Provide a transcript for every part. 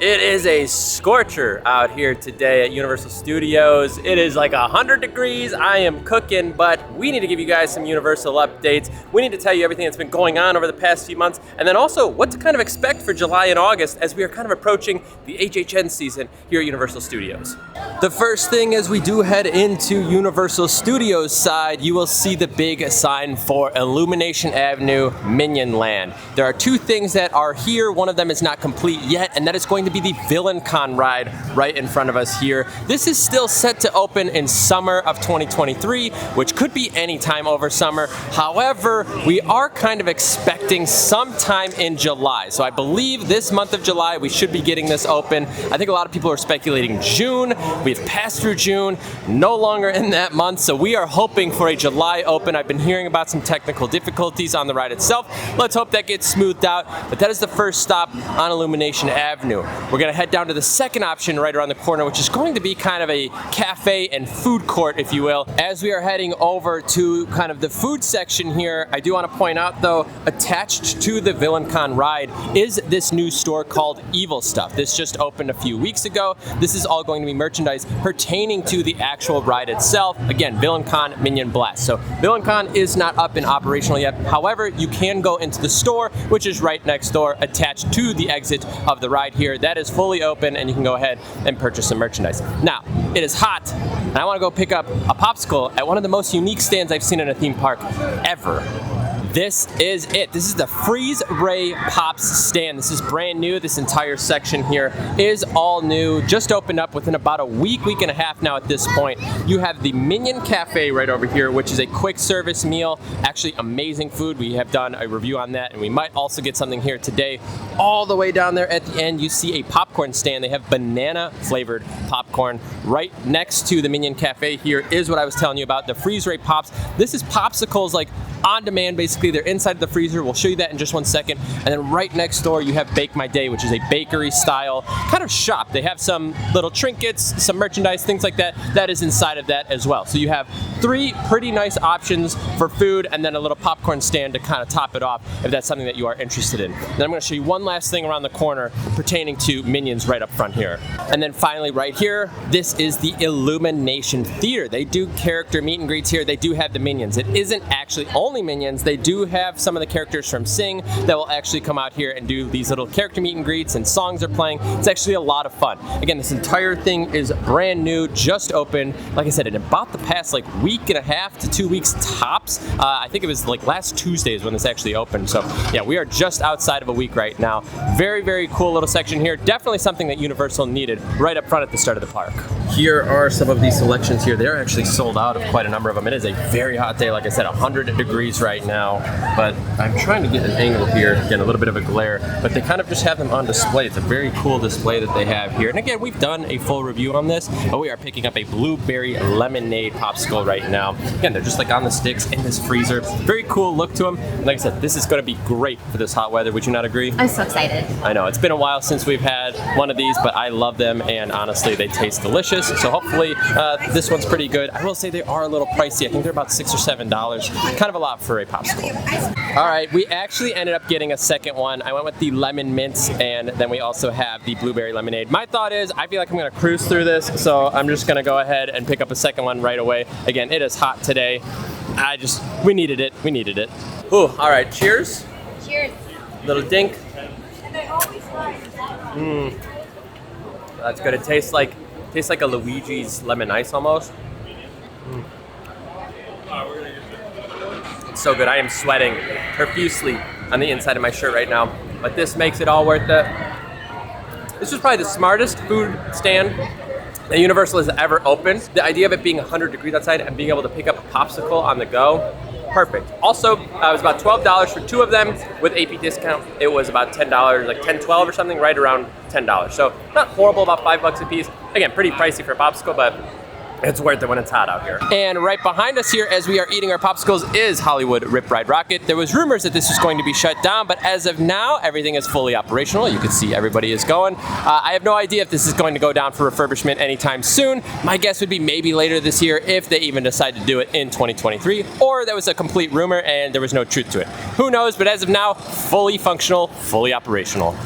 It is a scorcher out here today at Universal Studios. It is like 100 degrees. I am cooking, but we need to give you guys some Universal updates. We need to tell you everything that's been going on over the past few months, and then also what to kind of expect for July and August as we are kind of approaching the HHN season here at Universal Studios. The first thing as we do head into Universal Studios side, you will see the big sign for Illumination Avenue, Minion Land. There are two things that are here. One of them is not complete yet, and that is going to be the Dillon ride right in front of us here. This is still set to open in summer of 2023, which could be any time over summer. However, we are kind of expecting sometime in July. So I believe this month of July, we should be getting this open. I think a lot of people are speculating June. We've passed through June, no longer in that month. So we are hoping for a July open. I've been hearing about some technical difficulties on the ride itself. Let's hope that gets smoothed out. But that is the first stop on Illumination Avenue. We're gonna head down to the second option right around the corner, which is going to be kind of a cafe and food court, if you will. As we are heading over to kind of the food section here, I do want to point out though, attached to the Dillon ride is this new store called Evil Stuff. This just opened a few weeks ago. This is all going to be merchandise pertaining to the actual ride itself. Again, Dillon Minion Blast. So Dillon is not up and operational yet. However, you can go into the store, which is right next door, attached to the exit of the ride here. That is fully open, and you can go ahead and purchase some merchandise. Now, it is hot, and I want to go pick up a popsicle at one of the most unique stands I've seen in a theme park ever. This is it. This is the Freeze Ray Pops stand. This is brand new. This entire section here is all new. Just opened up within about a week and a half now at this point. You have the Minion Cafe right over here, which is a quick service meal. Actually amazing food. We have done a review on that, and we might also get something here today. All the way down there at the end, you see a popcorn stand. They have banana flavored popcorn. Right next to the Minion Cafe here is what I was telling you about, the Freeze Ray Pops. This is popsicles like on demand, basically. They're inside the freezer. We'll show you that in just 1 second. And then right next door, you have Bake My Day, which is a bakery style kind of shop. They have some little trinkets, some merchandise, things like that. That is inside of that as well. So you have three pretty nice options for food, and then a little popcorn stand to kind of top it off if that's something that you are interested in. Then I'm going to show you one last thing around the corner pertaining to Minions right up front here. And then finally right here, this is the Illumination Theater. They do character meet and greets here. They do have the Minions. It isn't actually only Minions. They do have some of the characters from Sing that will actually come out here and do these little character meet and greets, and songs are playing. It's actually a lot of fun. Again, this entire thing is brand new, just opened. Like I said, in about the past like week and a half to 2 weeks tops. I think it was like last Tuesday is when this actually opened. So yeah, we are just outside of a week right now. Very, very cool little section here. Definitely something that Universal needed right up front at the start of the park. Here are some of these selections here. They're actually sold out of quite a number of them. It is a very hot day. Like I said, 100 degrees right now, but I'm trying to get an angle here. Again, a little bit of a glare, but they kind of just have them on display. It's a very cool display that they have here. And again, we've done a full review on this, but we are picking up a blueberry lemonade popsicle right now. Again, they're just like on the sticks in this freezer. Very cool look to them. And like I said, this is going to be great for this hot weather. Would you not agree? I'm so excited. I know, it's been a while since we've had one of these, but I love them, and honestly, they taste delicious. So hopefully this one's pretty good. I will say they are a little pricey. I think they're about $6 or $7. Kind of a lot for a popsicle. All right, we actually ended up getting a second one. I went with the lemon mints, and then we also have the blueberry lemonade. My thought is, I feel like I'm gonna cruise through this, so I'm just gonna go ahead and pick up a second one right away. Again, it is hot today. We needed it. Ooh, all right, cheers. Cheers. Little dink. That's good. It tastes like a Luigi's lemon ice almost. It's so good. I am sweating profusely on the inside of my shirt right now, but this makes it all worth it. This is probably the smartest food stand that Universal has ever opened. The idea of it being 100 degrees outside and being able to pick up a popsicle on the go, perfect. Also, it was about $12 for two of them. With AP discount, it was about $10, like $10, $12 or something, right around $10. So not horrible, about $5 a piece. Again, pretty pricey for a popsicle, but it's worth it when it's hot out here. And right behind us here, as we are eating our popsicles, is Hollywood Rip Ride Rocket. There was rumors that this was going to be shut down, but as of now, everything is fully operational. You can see everybody is going. I have no idea if this is going to go down for refurbishment anytime soon. My guess would be maybe later this year, if they even decide to do it in 2023, or that was a complete rumor and there was no truth to it. Who knows, but as of now, fully functional, fully operational.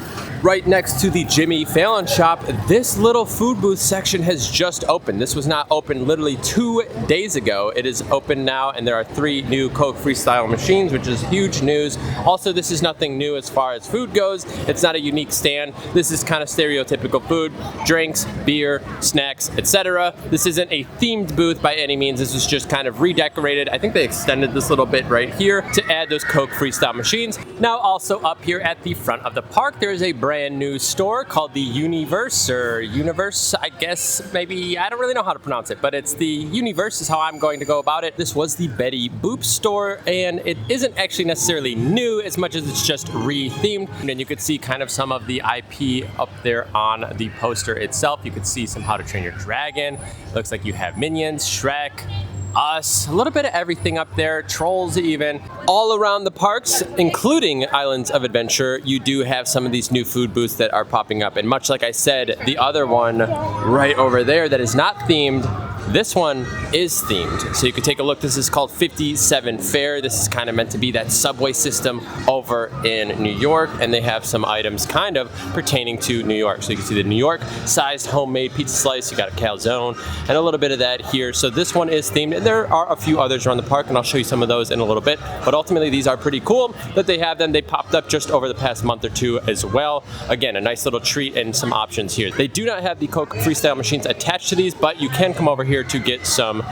Right next to the Jimmy Fallon shop, this little food booth section has just opened. This was not open literally 2 days ago. It is open now, and there are 3 new Coke Freestyle machines, which is huge news. Also, this is nothing new as far as food goes. It's not a unique stand. This is kind of stereotypical food, drinks, beer, snacks, etc. This isn't a themed booth by any means. This was just kind of redecorated. I think they extended this little bit right here to add those Coke Freestyle machines. Now, also up here at the front of the park, there is a brand new store called the Universe, I guess, maybe, I don't really know how to pronounce it, but it's the Universe is how I'm going to go about it. This was the Betty Boop store, and it isn't actually necessarily new as much as it's just re-themed. And you could see kind of some of the IP up there on the poster itself. You could see some How to Train Your Dragon. Looks like you have Minions, Shrek, Us, a little bit of everything up there, Trolls even. All around the parks, including Islands of Adventure, you do have some of these new food booths that are popping up. And much like I said, the other one right over there that is not themed, this one is themed. So you can take a look. This is called 57 Fair. This is kind of meant to be that subway system over in New York, and they have some items kind of pertaining to New York. So you can see the New York sized homemade pizza slice. You got a calzone and a little bit of that here. So this one is themed, and there are a few others around the park, and I'll show you some of those in a little bit. But ultimately, these are pretty cool that they have them. They popped up just over the past month or 2 as well. Again, a nice little treat and some options here. They do not have the Coke Freestyle machines attached to these, but you can come over here to get some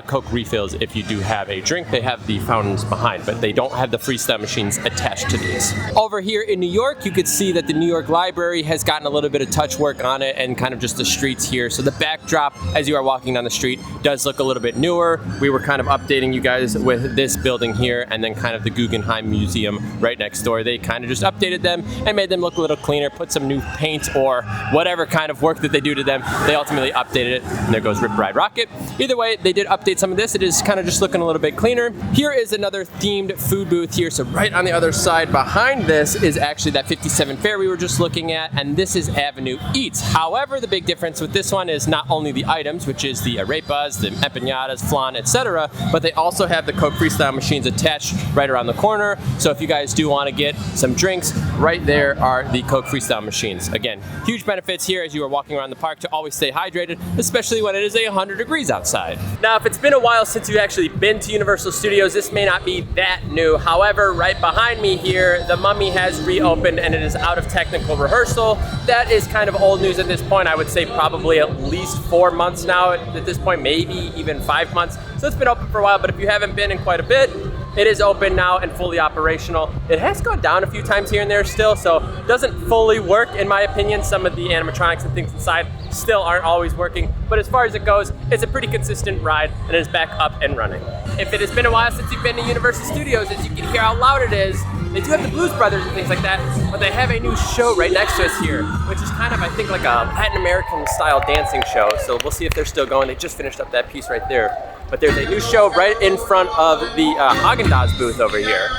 Coke refills if you do have a drink. They have the fountains behind, but they don't have the freestyle machines attached to these. Over here in New York, you could see that the New York Library has gotten a little bit of touch work on it, and kind of just the streets here. So the backdrop as you are walking down the street does look a little bit newer. We were kind of updating you guys with this building here, and then kind of the Guggenheim Museum right next door. They kind of just updated them and made them look a little cleaner, put some new paint or whatever kind of work that they do to them. They ultimately updated it, and there goes Rip Ride Rocket. Either way, they did update some of this. It is kind of just looking a little bit cleaner. Here is another themed food booth here. So right on the other side behind this is actually that 57 Fair we were just looking at, and this is Avenue Eats. However, the big difference with this one is not only the items, which is the arepas, the empanadas, flan, etc., but they also have the Coke Freestyle machines attached right around the corner. So if you guys do want to get some drinks, right there are the Coke Freestyle machines. Again, huge benefits here as you are walking around the park to always stay hydrated, especially when it is 100 degrees outside. Now, if it's been a while since you've actually been to Universal Studios, this may not be that new. However, right behind me here, the Mummy has reopened and it is out of technical rehearsal. That is kind of old news at this point. I would say probably at least 4 months now at this point, maybe even 5 months. So it's been open for a while, but if you haven't been in quite a bit, it is open now and fully operational. It has gone down a few times here and there still, so it doesn't fully work in my opinion. Some of the animatronics and things inside still aren't always working, but as far as it goes, it's a pretty consistent ride and it is back up and running. If it has been a while since you've been to Universal Studios, as you can hear how loud it is, they do have the Blues Brothers and things like that, but they have a new show right next to us here, which is kind of, I think, like a Latin American style dancing show. So we'll see if they're still going. They just finished up that piece right there. But there's a new show right in front of the Haagen-Dazs booth over here.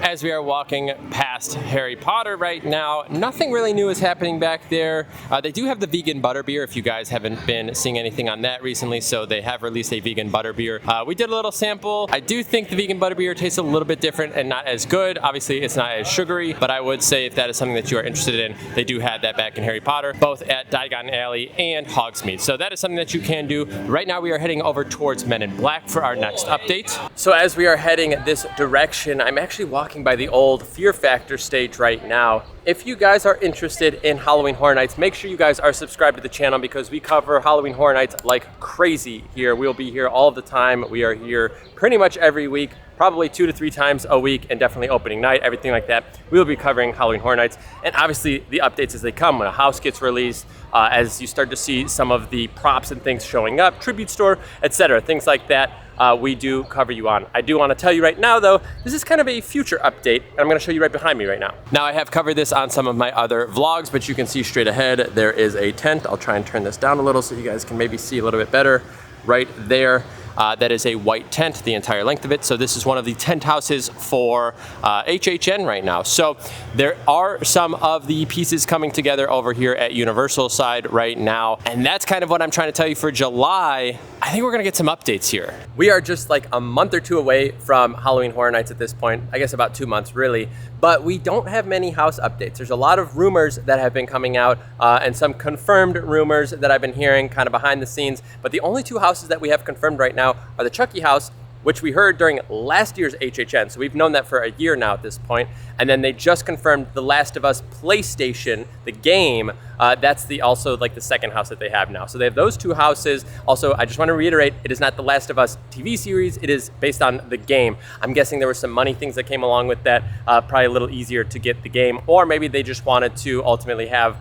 As we are walking past Harry Potter right now, nothing really new is happening back there. They do have the vegan butterbeer if you guys haven't been seeing anything on that recently, so they have released a vegan butterbeer. We did a little sample. I do think the vegan butterbeer tastes a little bit different and not as good. Obviously, it's not as sugary, but I would say if that is something that you are interested in, they do have that back in Harry Potter, both at Diagon Alley and Hogsmeade. So that is something that you can do. Right now, we are heading over towards Men in Black for our next update. So as we are heading this direction, I'm actually walking by the old Fear Factor stage right now. If you guys are interested in Halloween Horror Nights, make sure you guys are subscribed to the channel because we cover Halloween Horror Nights like crazy here. We'll be here all the time. We are here pretty much every week, probably 2 to 3 times a week, and definitely opening night, everything like that. We'll be covering Halloween Horror Nights, and obviously the updates as they come when a house gets released, as you start to see some of the props and things showing up, tribute store, etc., things like that. We do cover you on. I do want to tell you right now though, this is kind of a future update, and I'm going to show you right behind me right now. Now I have covered this on some of my other vlogs, but you can see straight ahead there is a tent. I'll try and turn this down a little so you guys can maybe see a little bit better right there. that is a white tent the entire length of it. So this is one of the tent houses for HHN right now. So there are some of the pieces coming together over here at Universal side right now, and that's kind of what I'm trying to tell you for July. I think we're gonna get some updates here. We are just like a month or two away from Halloween Horror Nights at this point. I guess about 2 months really, but we don't have many house updates. There's a lot of rumors that have been coming out and some confirmed rumors that I've been hearing kind of behind the scenes, but the only two houses that we have confirmed right now are the Chucky house, which we heard during last year's HHN. So we've known that for a year now at this point. And then they just confirmed The Last of Us PlayStation, the game. That's also like the second house that they have now. So they have those two houses. Also, I just want to reiterate, it is not The Last of Us TV series. It is based on the game. I'm guessing there were some money things that came along with that. Probably a little easier to get the game, or maybe they just wanted to ultimately have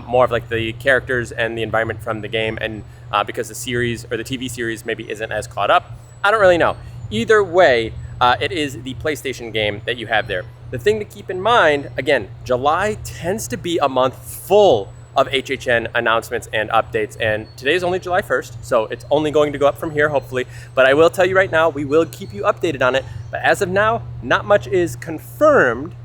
more of like the characters and the environment from the game, and because the series or the TV series maybe isn't as caught up. I don't really know. Either way, it is the PlayStation game that you have there. The thing to keep in mind, again, July tends to be a month full of HHN announcements and updates, and today is only July 1st, so it's only going to go up from here, hopefully. But I will tell you right now, we will keep you updated on it. But as of now, not much is confirmed,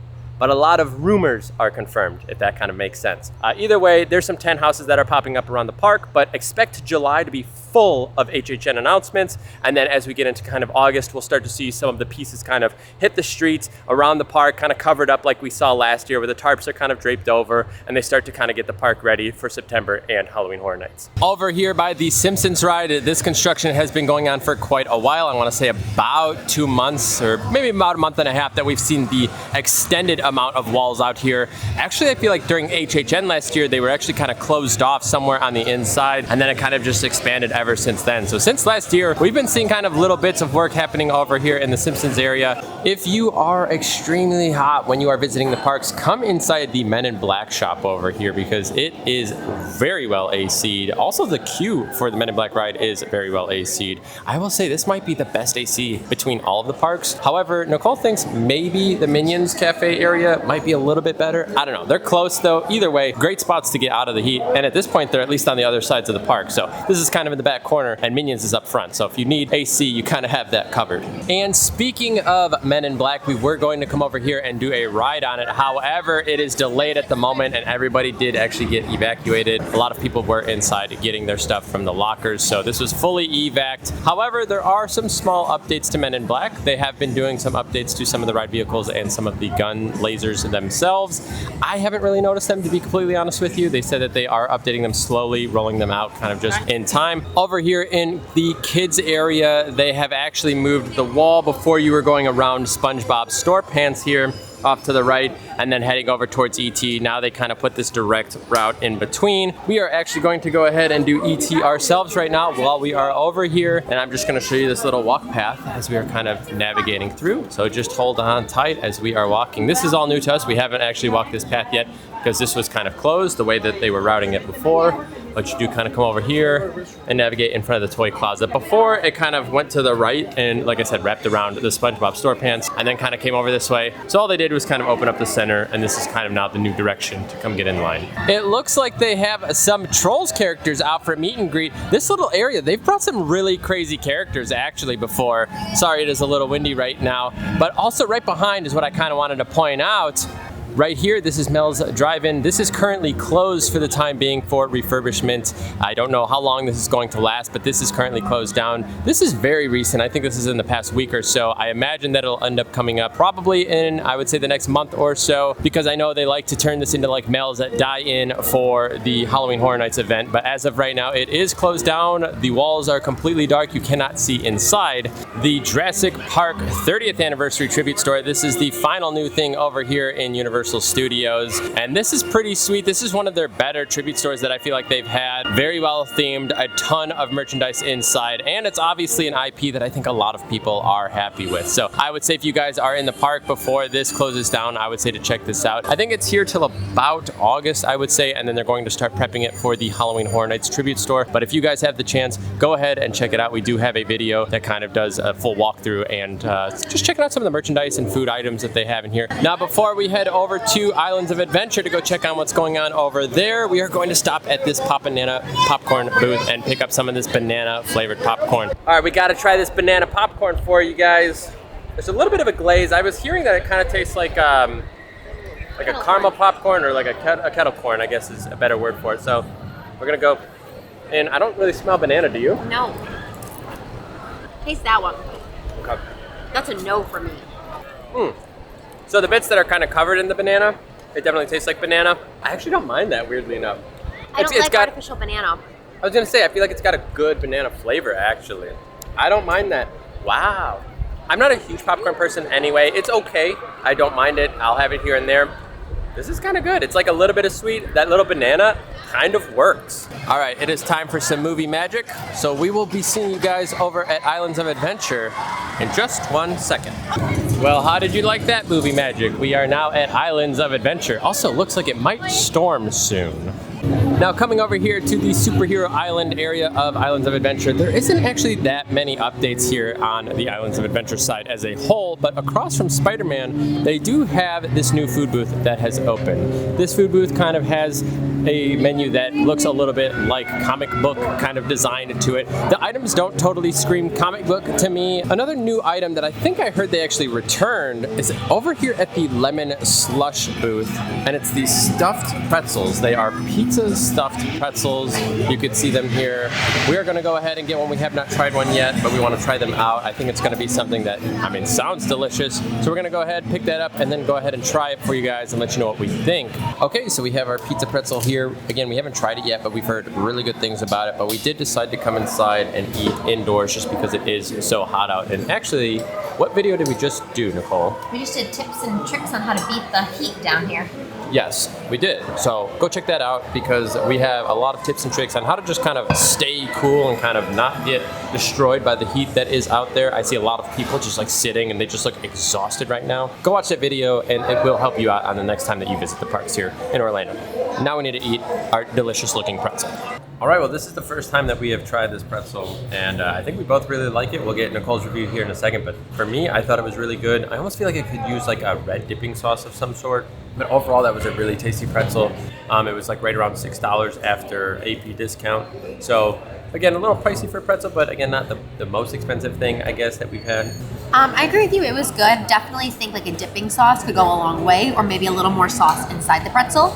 but a lot of rumors are confirmed, if that kind of makes sense. Either way, there's some 10 houses that are popping up around the park, but expect July to be full of HHN announcements. And then as we get into kind of August, we'll start to see some of the pieces kind of hit the streets around the park, kind of covered up like we saw last year, where the tarps are kind of draped over, and they start to kind of get the park ready for September and Halloween Horror Nights. Over here by the Simpsons Ride, this construction has been going on for quite a while. I want to say about 2 months, or maybe about a month and a half, that we've seen the extended amount of walls out here. Actually, I feel like during HHN last year, they were actually kind of closed off somewhere on the inside, and then it kind of just expanded ever since then. So since last year, we've been seeing kind of little bits of work happening over here in the Simpsons area. If you are extremely hot when you are visiting the parks, come inside the Men in Black shop over here, because it is very well AC'd. Also, the queue for the Men in Black ride is very well AC'd. I will say this might be the best AC between all of the parks. However, Nicole thinks maybe the Minions Cafe area might be a little bit better. I don't know. They're close though. Either way, great spots to get out of the heat. And at this point, they're at least on the other sides of the park. So this is kind of in the back corner, and Minions is up front. So if you need AC, you kind of have that covered. And speaking of Men in Black, we were going to come over here and do a ride on it. However, it is delayed at the moment, and everybody did actually get evacuated. A lot of people were inside getting their stuff from the lockers. So this was fully evac'd. However, there are some small updates to Men in Black. They have been doing some updates to some of the ride vehicles and some of the gun lasers themselves. I haven't really noticed them, to be completely honest with you. They said that they are updating them slowly, rolling them out kind of just in time. Over here in the kids area, they have actually moved the wall before you were going around SpongeBob SquarePants here off to the right, and then heading over towards ET. Now they kind of put this direct route in between. We are actually going to go ahead and do ET ourselves right now while we are over here, and I'm just going to show you this little walk path as we are kind of navigating through. So just hold on tight as we are walking. This is all new to us. We haven't actually walked this path yet because this was kind of closed the way that they were routing it before. But you do kind of come over here and navigate in front of the toy closet. Before, it kind of went to the right and, like I said, wrapped around the SpongeBob SquarePants, and then kind of came over this way. So all they did was kind of open up the center, and this is kind of now the new direction to come get in line. It looks like they have some Trolls characters out for meet and greet. This little area, they've brought some really crazy characters actually before. Sorry, it is a little windy right now. But also right behind is what I kind of wanted to point out. Right here, this is Mel's Drive-In. This is currently closed for the time being for refurbishment. I don't know how long this is going to last, but this is currently closed down. This is very recent. I think this is in the past week or so. I imagine that it'll end up coming up probably in, I would say, the next month or so, because I know they like to turn this into like Mel's Die-In for the Halloween Horror Nights event. But as of right now, it is closed down. The walls are completely dark. You cannot see inside. The Jurassic Park 30th anniversary tribute store. This is the final new thing over here in Universal Studios, and this is pretty sweet. This is one of their better tribute stores that I feel like they've had. Very well themed, a ton of merchandise inside, and it's obviously an IP that I think a lot of people are happy with. So I would say if you guys are in the park before this closes down, I would say to check this out. I think it's here till about August, I would say, and then they're going to start prepping it for the Halloween Horror Nights tribute store. But if you guys have the chance, go ahead and check it out. We do have a video that kind of does a full walkthrough and just checking out some of the merchandise and food items that they have in here. Now, before we head over over to Islands of Adventure to go check on what's going on over there. We are going to stop at this Pop Banana popcorn booth and pick up some of this banana flavored popcorn. All right, we got to try this banana popcorn for you guys. There's a little bit of a glaze. I was hearing that it kind of tastes like a caramel popcorn or like a kettle corn, I guess is a better word for it. So we're gonna go, and I don't really smell banana, do you? No. Taste that one. Okay. That's a no for me. So the bits that are kind of covered in the banana, it definitely tastes like banana. I actually don't mind that, weirdly enough. I don't like artificial banana. I was gonna say, I feel like it's got a good banana flavor, actually. I don't mind that. Wow. I'm not a huge popcorn person anyway. It's okay. I don't mind it. I'll have it here and there. This is kind of good. It's like a little bit of sweet. That little banana kind of works. All right, it is time for some movie magic. So we will be seeing you guys over at Islands of Adventure in just 1 second. Well, how did you like that movie magic? We are now at Islands of Adventure. Also, looks like it might storm soon. Now, coming over here to the superhero island area of Islands of Adventure, there isn't actually that many updates here on the Islands of Adventure side as a whole, but across from Spider-Man, they do have this new food booth that has opened. This food booth kind of has a menu that looks a little bit like comic book kind of design to it. The items don't totally scream comic book to me. Another new item that I think I heard they actually returned is over here at the lemon slush booth, and it's these stuffed pretzels. They are pizza stuffed pretzels. You could see them here. We are going to go ahead and get one. We have not tried one yet, but we want to try them out. I think it's going to be something that, sounds delicious. So we're going to go ahead, pick that up, and then go ahead and try it for you guys and let you know what we think. Okay, so we have our pizza pretzel here. Again, we haven't tried it yet, but we've heard really good things about it. But we did decide to come inside and eat indoors just because it is so hot out. And actually, what video did we just do, Nicole? We just did tips and tricks on how to beat the heat down here. Yes, we did. So go check that out because we have a lot of tips and tricks on how to just kind of stay cool and kind of not get destroyed by the heat that is out there. I see a lot of people just like sitting and they just look exhausted right now. Go watch that video and it will help you out on the next time that you visit the parks here in Orlando. Now we need to eat our delicious looking pretzel. All right, well, this is the first time that we have tried this pretzel, and I think we both really like it. We'll get Nicole's review here in a second, but for me, I thought it was really good. I almost feel like it could use like a red dipping sauce of some sort, but overall, that was a really tasty pretzel. It was like right around $6 after AP discount. So again, a little pricey for a pretzel, but again, not the most expensive thing, I guess, that we've had. I agree with you. It was good. Definitely think like a dipping sauce could go a long way, or maybe a little more sauce inside the pretzel.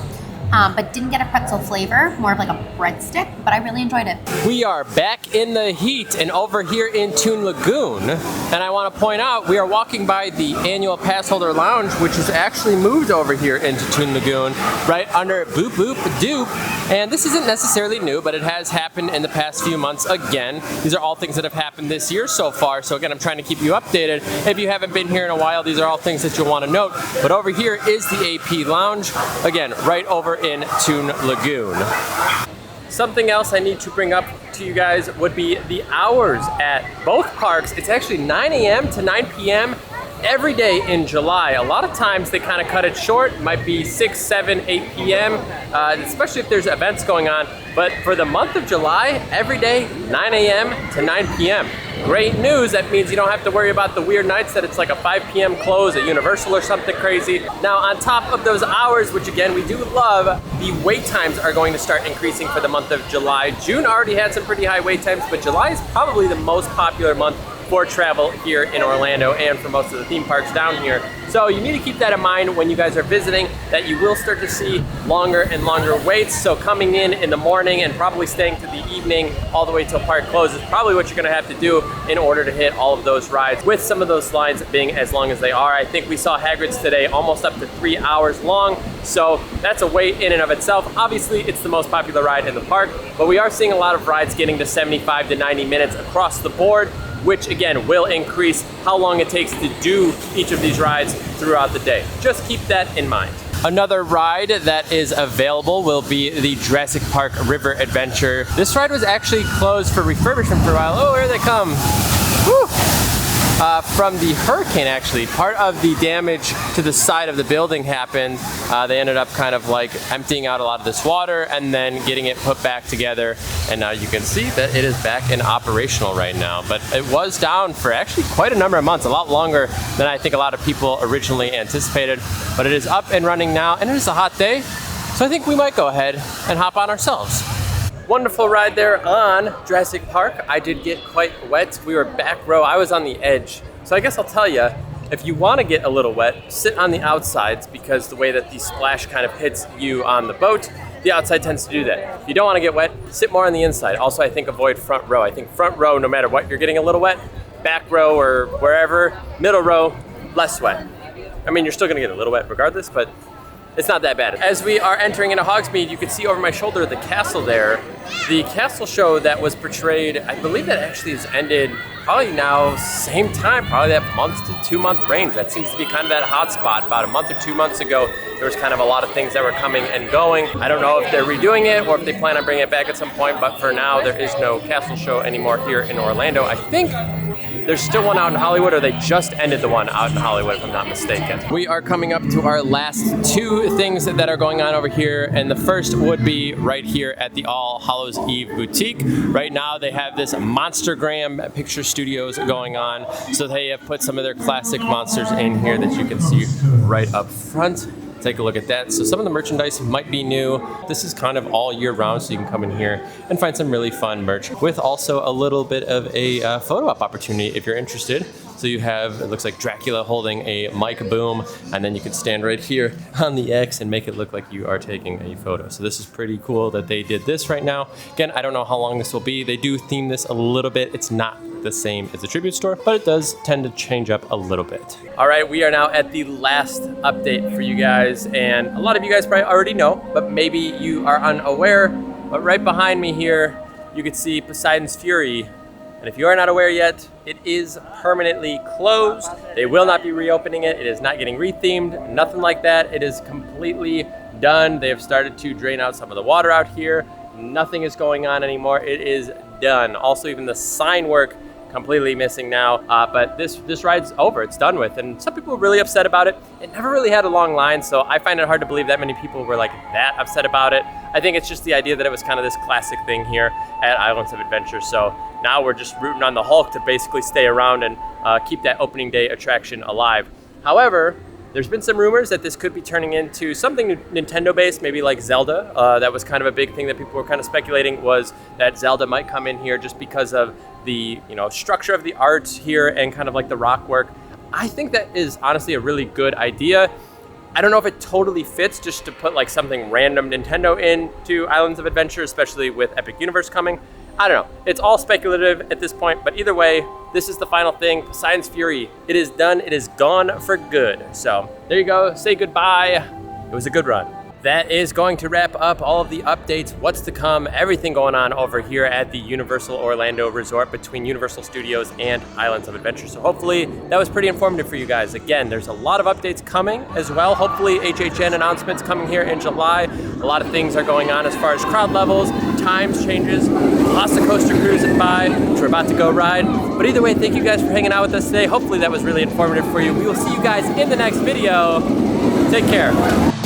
But didn't get a pretzel flavor, more of like a breadstick, but I really enjoyed it. We are back in the heat and over here in Toon Lagoon. And I want to point out, we are walking by the annual pass holder lounge, which is actually moved over here into Toon Lagoon, right under Boop Boop Doop. And this isn't necessarily new, but it has happened in the past few months again. These are all things that have happened this year so far. So again, I'm trying to keep you updated. If you haven't been here in a while, these are all things that you'll want to note. But over here is the AP Lounge, again, right over in Toon Lagoon. Something else I need to bring up to you guys would be the hours at both parks. It's actually 9 a.m. to 9 p.m. every day in July. A lot of times they kind of cut it short. It might be 6, 7, 8 p.m., especially if there's events going on. But for the month of July, every day, 9 a.m. to 9 p.m. Great news, that means you don't have to worry about the weird nights that it's like a 5 p.m. close at Universal or something crazy. Now, on top of those hours, which again, we do love, the wait times are going to start increasing for the month of July. June already had some pretty high wait times, but July is probably the most popular month for travel here in Orlando and for most of the theme parks down here. So you need to keep that in mind when you guys are visiting, that you will start to see longer and longer waits. So coming in the morning and probably staying to the evening all the way till park closes, probably what you're gonna have to do in order to hit all of those rides, with some of those lines being as long as they are. I think we saw Hagrid's today almost up to 3 hours long. So that's a wait in and of itself. Obviously, it's the most popular ride in the park, but we are seeing a lot of rides getting to 75 to 90 minutes across the board, which again will increase how long it takes to do each of these rides throughout the day. Just keep that in mind. Another ride that is available will be the Jurassic Park River Adventure. This ride was actually closed for refurbishment for a while. Oh, here they come. Woo! from the hurricane, actually. Part of the damage to the side of the building happened. They ended up kind of like emptying out a lot of this water and then getting it put back together. And now you can see that it is back in operational right now. But it was down for actually quite a number of months, a lot longer than I think a lot of people originally anticipated. But it is up and running now, and it is a hot day. So I think we might go ahead and hop on ourselves. Wonderful ride there on Jurassic Park. I did get quite wet. We were back row. I was on the edge. So I guess I'll tell you, if you want to get a little wet, sit on the outsides, because the way that the splash kind of hits you on the boat, the outside tends to do that. If you don't want to get wet, sit more on the inside. Also, I think avoid front row. I think front row, no matter what, you're getting a little wet. Back row or wherever, middle row, less wet. I mean, you're still going to get a little wet regardless, but it's not that bad. As we are entering into Hogsmeade, you can see over my shoulder the castle there. The castle show that was portrayed, I believe that actually has ended probably now same time, probably that month to 2 month range. That seems to be kind of that hot spot. About a month or 2 months ago, there was kind of a lot of things that were coming and going. I don't know if they're redoing it or if they plan on bringing it back at some point, but for now, there is no castle show anymore here in Orlando. I think there's still one out in Hollywood, or they just ended the one out in Hollywood, if I'm not mistaken. We are coming up to our last two things that are going on over here, and the first would be right here at the All Hallows Eve boutique. Right now, they have this Monstergram picture studios going on, so they have put some of their classic monsters in here that you can see right up front. Take a look at that. So some of the merchandise might be new. This is kind of all year round, so you can come in here and find some really fun merch with also a little bit of a photo op opportunity if you're interested. So you have, it looks like Dracula holding a mic boom, and then you can stand right here on the X and make it look like you are taking a photo. So this is pretty cool that they did this right now. Again, I don't know how long this will be. They do theme this a little bit. It's not the same as the tribute store, but it does tend to change up a little bit. All right, we are now at the last update for you guys, and a lot of you guys probably already know, but maybe you are unaware. But right behind me here, you can see Poseidon's Fury. And if you are not aware yet, it is permanently closed. They will not be reopening it. It is not getting rethemed, nothing like that. It is completely done. They have started to drain out some of the water out here. Nothing is going on anymore. It is done. Also, even the sign work completely missing now. But this ride's over. It's done with. And some people were really upset about it. It never really had a long line, so I find it hard to believe that many people were like that upset about it. I think it's just the idea that it was kind of this classic thing here at Islands of Adventure. So now we're just rooting on the Hulk to basically stay around and keep that opening day attraction alive. However, there's been some rumors that this could be turning into something Nintendo-based, maybe like Zelda. That was kind of a big thing that people were kind of speculating, was that Zelda might come in here just because of the structure of the art here and kind of like the rock work. I think that is honestly a really good idea. I don't know if it totally fits just to put like something random Nintendo into Islands of Adventure, especially with Epic Universe coming. I don't know. It's all speculative at this point, but either way, this is the final thing. Poseidon's Fury. It is done. It is gone for good. So there you go. Say goodbye. It was a good run. That is going to wrap up all of the updates, what's to come, everything going on over here at the Universal Orlando Resort between Universal Studios and Islands of Adventure. So hopefully that was pretty informative for you guys. Again, there's a lot of updates coming as well. Hopefully HHN announcements coming here in July. A lot of things are going on as far as crowd levels, times changes, lots of coaster cruising by, which we're about to go ride. But either way, thank you guys for hanging out with us today. Hopefully that was really informative for you. We will see you guys in the next video. Take care.